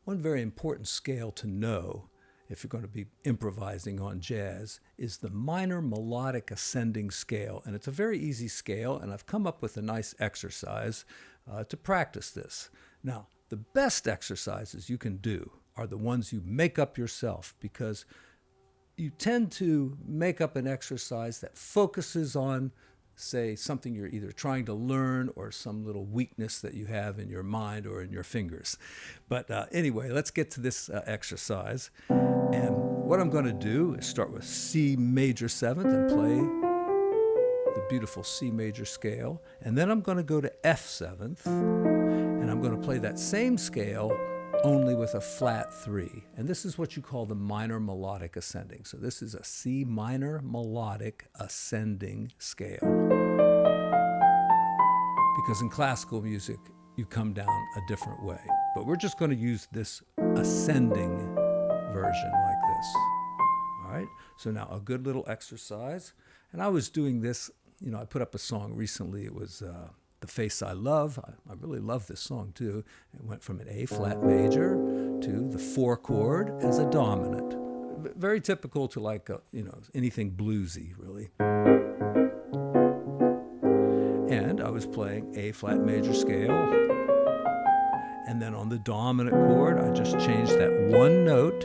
One very important scale to know if you're going to be improvising on jazz is the Minor Melodic Ascending Scale. And it's a very easy scale, and I've come up with a nice exercise to practice this. Now, the best exercises you can do are the ones you make up yourself, because you tend to make up an exercise that focuses on, say, something you're either trying to learn or some little weakness that you have in your mind or in your fingers. But anyway, let's get to this exercise. And what I'm going to do is start with C major 7th and play the beautiful C major scale. And then I'm going to go to F 7th, and I'm going to play that same scale only with a flat 3. And this is what you call the minor melodic ascending. So this is a C minor melodic ascending scale. Because in classical music, you come down a different way. But we're just going to use this ascending version like this. All right, so now a good little exercise. And I was doing this, I put up a song recently. It was The Face I Love. I really love this song too. It went from an A flat major to the 4 chord as a dominant. Very typical to like, anything bluesy really. And I was playing A flat major scale. And then on the dominant chord, I just changed that one note.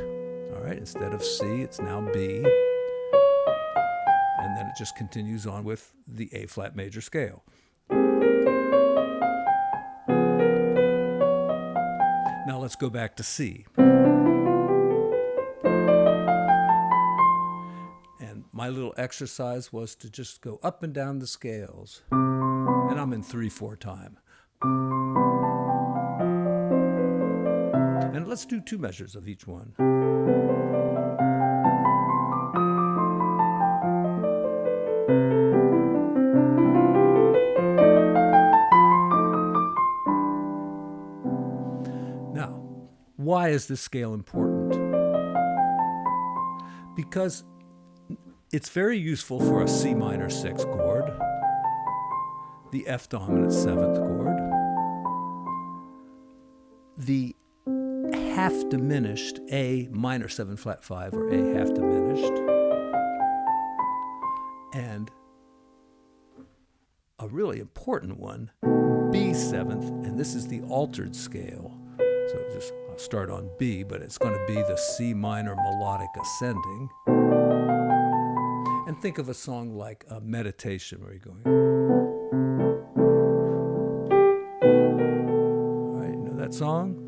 All right, instead of C, it's now B. And then it just continues on with the A flat major scale. Now let's go back to C. And my little exercise was to just go up and down the scales. And I'm in 3/4 time. And let's do 2 measures of each one. Now, why is this scale important? Because it's very useful for a C minor 6th chord, the F dominant 7th chord, the half diminished A minor 7 flat 5 or A half diminished, and a really important one, B 7th, and this is the altered scale. So I'll start on B, but it's going to be the C minor melodic ascending. And think of a song like a meditation where you're going. All right, you know that song?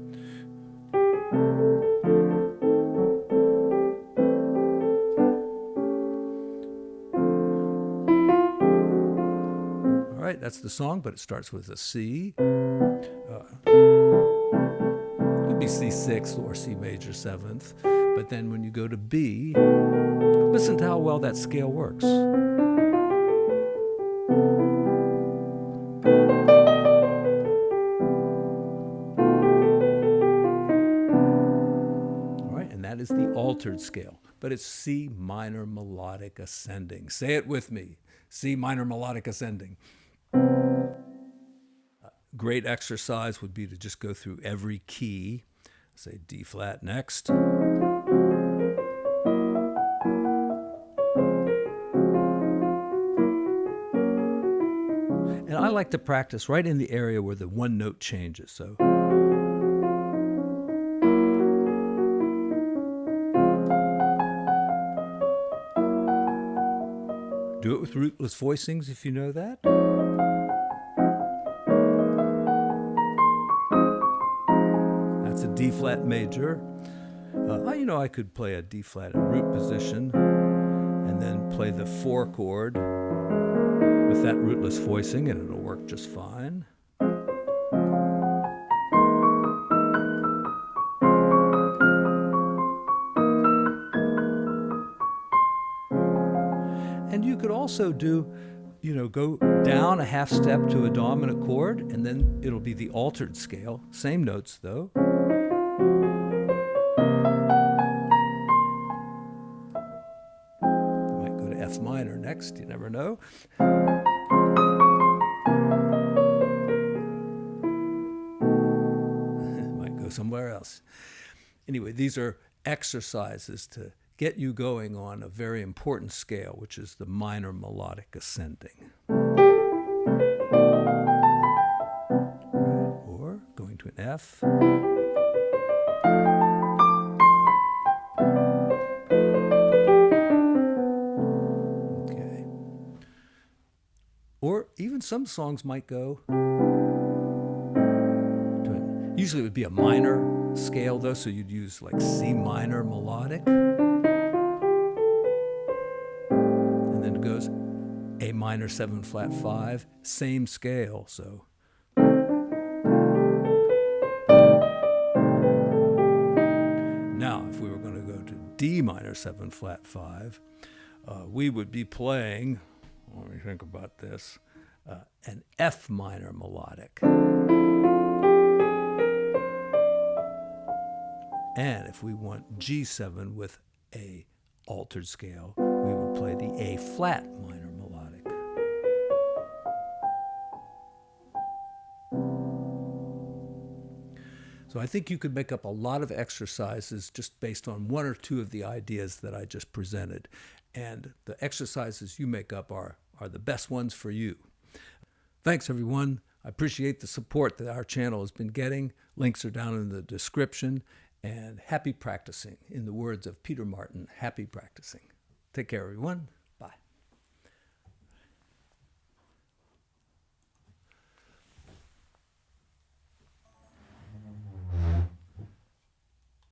All right, that's the song, but it starts with a C. Could be C6 or C major 7th. But then when you go to B, listen to how well that scale works. All right, and that is the altered scale, but it's C minor melodic ascending. Say it with me, C minor melodic ascending. Great exercise would be to just go through every key. Say D flat next. And I like to practice right in the area where the one note changes. So do it with rootless voicings if you know that. That's a D flat major. I could play a D flat in root position and then play the 4 chord with that rootless voicing, and it'll work just fine. And you could also do, go down a half step to a dominant chord, and then it'll be the altered scale. Same notes, though. You might go to F minor next, you never know. Might go somewhere else. Anyway, these are exercises to get you going on a very important scale, which is the minor melodic ascending. Or going to an F. Okay. Or even some songs might go to it. Usually it would be a minor scale though, so you'd use like C minor melodic. And then it goes A minor 7 flat 5, same scale, so. Now, if we were going to go to D minor 7 flat 5, we would be playing, let me think about this, an F minor melodic. And if we want G7 with a altered scale, we would play the A flat minor melodic. So I think you could make up a lot of exercises just based on one or two of the ideas that I just presented. And the exercises you make up are the best ones for you. Thanks, everyone. I appreciate the support that our channel has been getting. Links are down in the description. And happy practicing. In the words of Peter Martin, happy practicing. Take care, everyone.